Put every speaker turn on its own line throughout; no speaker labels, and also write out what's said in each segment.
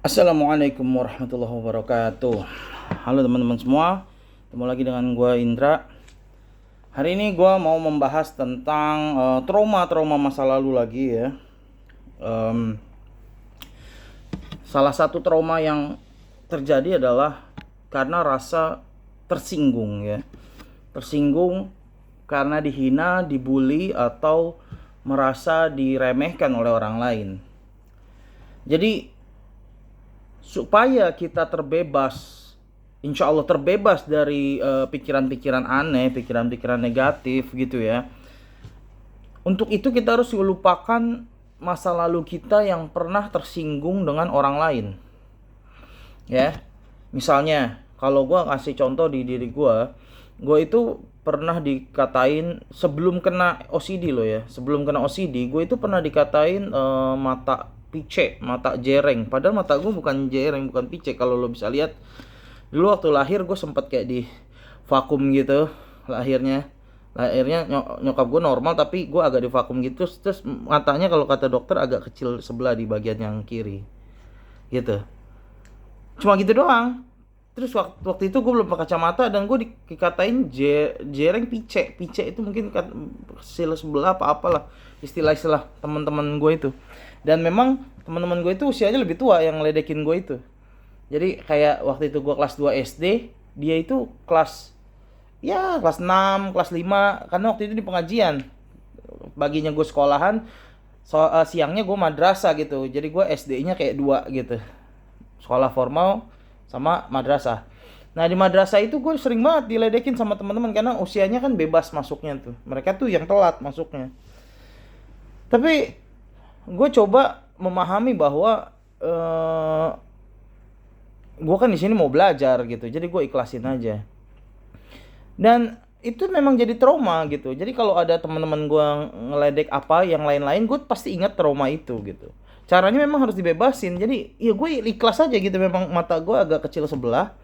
Assalamualaikum warahmatullahi wabarakatuh. Halo teman-teman semua, ketemu lagi dengan gue Indra. Hari ini gue mau membahas tentang trauma-trauma masa lalu lagi ya. Salah satu trauma yang terjadi adalah karena rasa tersinggung ya. Tersinggung karena dihina, dibully, atau merasa diremehkan oleh orang lain. Jadi supaya kita terbebas, insya Allah terbebas dari pikiran-pikiran aneh, pikiran-pikiran negatif gitu ya. Untuk itu kita harus melupakan masa lalu kita yang pernah tersinggung dengan orang lain. Ya, misalnya kalau gue kasih contoh di diri gue itu pernah dikatain sebelum kena OCD loh ya. Sebelum kena OCD, gue itu pernah dikatain mata pice, mata jereng. Padahal mata gue bukan jereng, bukan pice. Kalau lo bisa lihat, dulu waktu lahir gue sempet kayak di vakum gitu lahirnya. Nyokap gue normal tapi gue agak di vakum gitu. Terus matanya kalau kata dokter agak kecil sebelah di bagian yang kiri gitu. Cuma gitu doang. Terus waktu itu gue belum pakai kacamata dan gue dikatain jereng pice. Pice itu mungkin kecil sebelah apa apalah istilah-istilah teman-teman gue itu. Dan memang teman-teman gue itu usianya lebih tua yang ledekin gue itu. Jadi kayak waktu itu gue kelas 2 SD, dia itu kelas 6, kelas 5, karena waktu itu di pengajian. Paginya gue sekolahan, siangnya gue madrasah gitu. Jadi gue SD-nya kayak dua gitu. Sekolah formal sama madrasah. Nah di madrasah itu gue sering banget diledekin sama teman-teman karena usianya kan bebas masuknya tuh. Mereka tuh yang telat masuknya. Tapi gue coba memahami bahwa gue kan di sini mau belajar gitu, jadi gue ikhlasin aja. Dan itu memang jadi trauma gitu. Jadi kalau ada teman-teman gue ngeledek apa yang lain-lain, gue pasti ingat trauma itu gitu. Caranya memang harus dibebasin. Jadi ya gue ikhlas aja gitu. Memang mata gue agak kecil sebelah,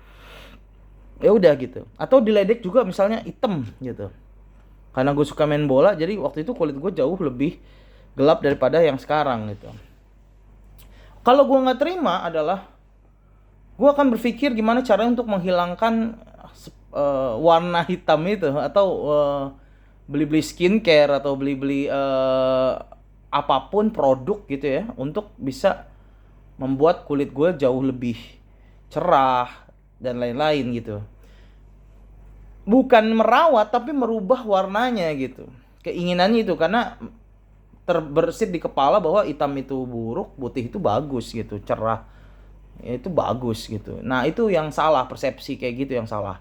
ya udah gitu. Atau diledek juga misalnya hitam gitu. Karena gue suka main bola, jadi waktu itu kulit gue jauh lebih gelap daripada yang sekarang gitu. Kalau gue nggak terima adalah gue akan berpikir gimana caranya untuk menghilangkan warna hitam itu, atau beli-beli skincare atau beli-beli apapun produk gitu ya untuk bisa membuat kulit gue jauh lebih cerah dan lain-lain gitu. Bukan merawat tapi merubah warnanya gitu. Keinginannya itu karena terbersit di kepala bahwa hitam itu buruk, putih itu bagus gitu, cerah. Ya, itu bagus gitu. Nah, itu yang salah, persepsi kayak gitu yang salah.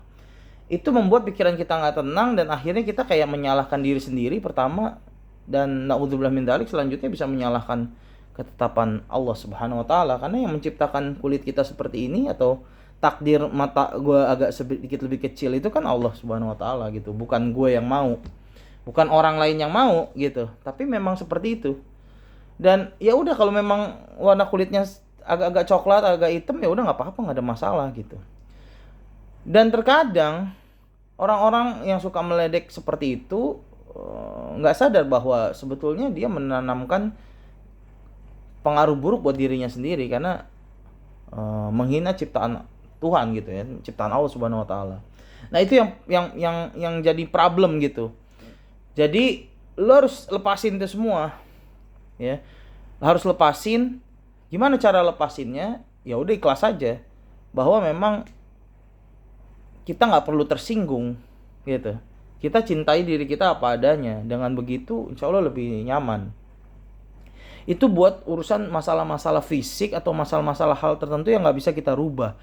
Itu membuat pikiran kita nggak tenang dan akhirnya kita kayak menyalahkan diri sendiri pertama, dan naudzubillah min dzalik selanjutnya bisa menyalahkan ketetapan Allah Subhanahu wa taala, karena yang menciptakan kulit kita seperti ini atau takdir mata gue agak sedikit lebih kecil itu kan Allah Subhanahu wa taala gitu, bukan gue yang mau, bukan orang lain yang mau gitu, tapi memang seperti itu. Dan ya udah, kalau memang warna kulitnya agak-agak coklat, agak hitam, ya udah nggak apa-apa, nggak ada masalah gitu. Dan terkadang orang-orang yang suka meledek seperti itu nggak sadar bahwa sebetulnya dia menanamkan pengaruh buruk buat dirinya sendiri karena menghina ciptaan Tuhan gitu ya, ciptaan Allah Subhanahu wa taala. Nah, itu yang jadi problem gitu. Jadi lo harus lepasin itu semua ya. Harus lepasin. Gimana cara lepasinnya? Ya udah ikhlas aja bahwa memang kita nggak perlu tersinggung gitu. Kita cintai diri kita apa adanya. Dengan begitu insya Allah lebih nyaman. Itu buat urusan masalah-masalah fisik atau masalah-masalah hal tertentu yang nggak bisa kita rubah.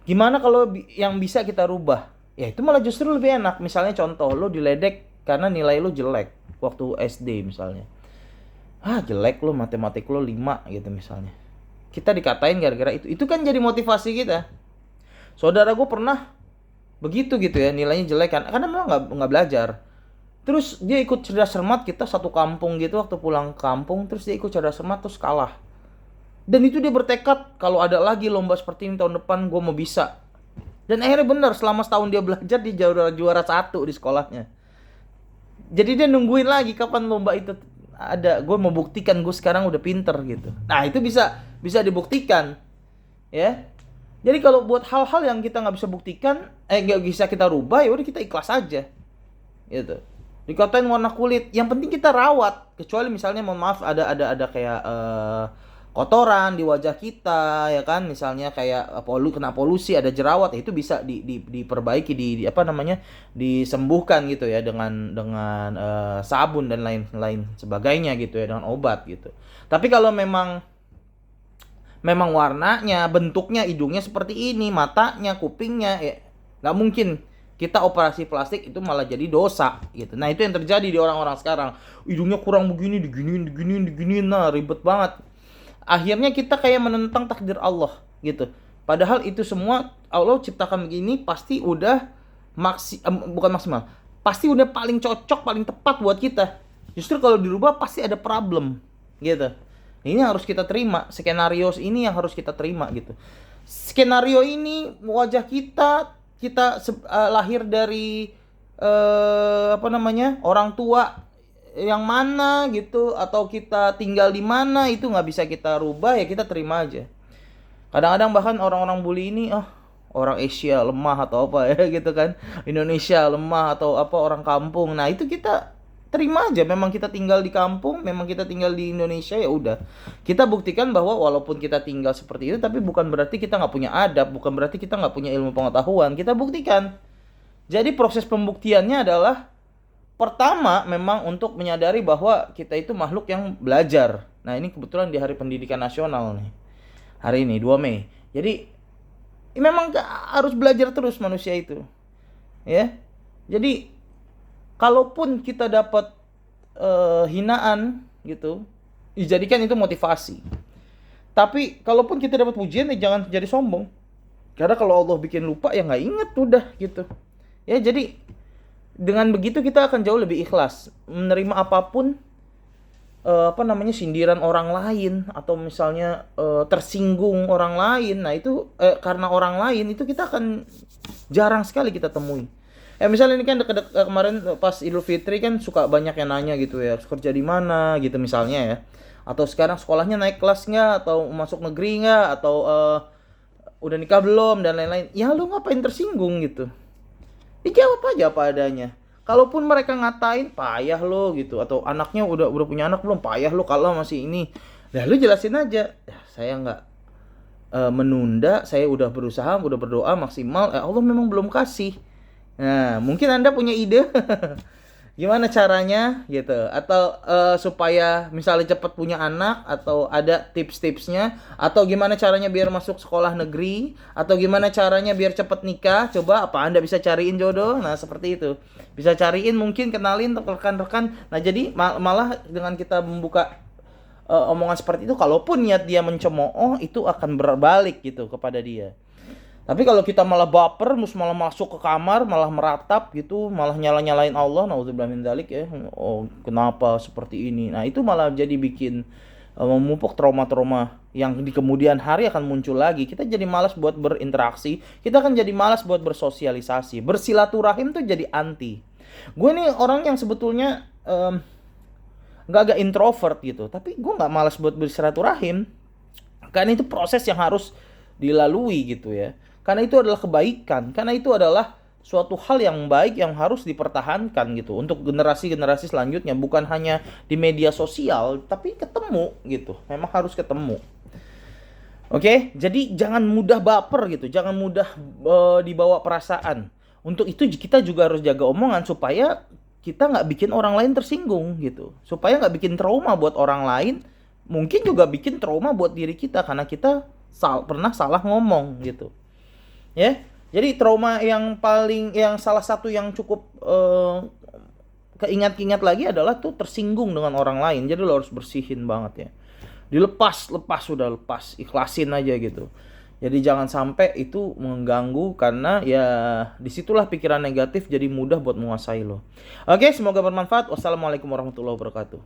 Gimana kalau yang bisa kita rubah? Ya itu malah justru lebih enak. Misalnya contoh, lo diledek karena nilai lo jelek waktu SD misalnya. Jelek lo, matematik lo 5 gitu misalnya. Kita dikatain gara-gara itu. Itu kan jadi motivasi kita. Saudara gue pernah begitu gitu ya, nilainya jelek kan, karena memang nggak belajar. Terus dia ikut cerdas cermat, kita satu kampung gitu, waktu pulang kampung terus dia ikut cerdas cermat terus kalah. Dan itu dia bertekad kalau ada lagi lomba seperti ini tahun depan gue mau bisa. Dan akhirnya benar, selama setahun dia belajar dia juara 1 di sekolahnya. Jadi dia nungguin lagi kapan lomba itu ada, gue mau buktikan gue sekarang udah pinter gitu. Nah itu bisa dibuktikan. ya. Jadi kalau buat hal-hal yang kita nggak bisa buktikan, nggak bisa kita rubah, ya udah kita ikhlas aja, gitu. Dikatain warna kulit, yang penting kita rawat. Kecuali misalnya, mohon maaf, ada kayak kotoran di wajah kita, ya kan, misalnya kayak kena polusi, ada jerawat, itu bisa diperbaiki, apa namanya, disembuhkan gitu ya, dengan sabun dan lain sebagainya gitu ya, dengan obat gitu. Tapi kalau memang warnanya, bentuknya, hidungnya seperti ini, matanya, kupingnya, ya nggak mungkin kita operasi plastik itu malah jadi dosa gitu. Nah, itu yang terjadi di orang-orang sekarang. Hidungnya kurang begini, diginiin, nah ribet banget. Akhirnya kita kayak menentang takdir Allah gitu. Padahal itu semua Allah ciptakan begini pasti udah bukan maksimal. Pasti udah paling cocok, paling tepat buat kita. Justru kalau dirubah pasti ada problem gitu. Ini harus kita terima, skenario ini yang harus kita terima gitu. Skenario ini wajah kita lahir dari apa namanya, orang tua yang mana gitu, atau kita tinggal di mana, itu nggak bisa kita rubah, ya kita terima aja. Kadang-kadang bahkan orang-orang bully ini, orang Asia lemah atau apa ya gitu kan, Indonesia lemah atau apa, orang kampung. Nah, itu kita terima aja, memang kita tinggal di kampung, memang kita tinggal di Indonesia, ya udah. Kita buktikan bahwa walaupun kita tinggal seperti itu, tapi bukan berarti kita nggak punya adab, bukan berarti kita nggak punya ilmu pengetahuan. Kita buktikan. Jadi proses pembuktiannya adalah, pertama memang untuk menyadari bahwa kita itu makhluk yang belajar. Nah, ini kebetulan di Hari Pendidikan Nasional nih, hari ini 2 Mei. Jadi memang harus belajar terus manusia itu, ya. Jadi kalaupun kita dapat hinaan gitu, dijadikan itu motivasi. Tapi kalaupun kita dapat pujian, ya jangan jadi sombong. Karena kalau Allah bikin lupa, ya nggak inget udah gitu. Ya, jadi dengan begitu kita akan jauh lebih ikhlas menerima apapun sindiran orang lain, atau misalnya tersinggung orang lain. Nah, itu karena orang lain itu kita akan jarang sekali kita temui. Misalnya ini kan dekat kemarin pas Idul Fitri kan suka banyak yang nanya gitu ya, kerja di mana gitu misalnya ya, atau sekarang sekolahnya naik kelas nggak, atau masuk negeri nggak, atau udah nikah belum, dan lain-lain. Ya lu ngapain tersinggung gitu? Dijawab aja apa adanya. Kalaupun mereka ngatain, payah lo gitu, atau anaknya udah punya anak belum, payah lo kalau masih ini. Lalu jelasin aja, ya, saya nggak menunda, saya udah berusaha, udah berdoa maksimal, Allah memang belum kasih. Nah, mungkin Anda punya ide gimana caranya gitu, atau supaya misalnya cepat punya anak, atau ada tips-tipsnya, atau gimana caranya biar masuk sekolah negeri, atau gimana caranya biar cepat nikah. Coba apa Anda bisa cariin jodoh? Nah, seperti itu. Bisa cariin, mungkin kenalin rekan-rekan. Nah, jadi malah dengan kita membuka omongan seperti itu, kalaupun niat dia mencemooh, itu akan berbalik gitu kepada dia. Tapi kalau kita malah baper, malah masuk ke kamar, malah meratap gitu, malah nyalain Allah, naudzubillah min dzalik ya. Oh, kenapa seperti ini? Nah, itu malah jadi bikin memupuk trauma-trauma yang di kemudian hari akan muncul lagi. Kita jadi malas buat berinteraksi, kita akan jadi malas buat bersosialisasi. Bersilaturahim tuh jadi anti. Gue nih orang yang sebetulnya agak introvert gitu, tapi gue nggak malas buat bersilaturahim, karena itu proses yang harus dilalui gitu ya. Karena itu adalah kebaikan, karena itu adalah suatu hal yang baik yang harus dipertahankan gitu untuk generasi-generasi selanjutnya, bukan hanya di media sosial, tapi ketemu gitu. Memang harus ketemu. Oke, jadi jangan mudah baper gitu, jangan mudah dibawa perasaan. Untuk itu kita juga harus jaga omongan supaya kita nggak bikin orang lain tersinggung gitu, supaya nggak bikin trauma buat orang lain, mungkin juga bikin trauma buat diri kita karena kita pernah salah ngomong gitu. Ya, jadi trauma yang salah satu yang cukup keingat-ingat lagi adalah tuh tersinggung dengan orang lain. Jadi lo harus bersihin banget ya. Dilepas, sudah lepas, ikhlasin aja gitu. Jadi jangan sampai itu mengganggu, karena ya disitulah pikiran negatif jadi mudah buat menguasai lo. Oke, semoga bermanfaat. Wassalamualaikum warahmatullahi wabarakatuh.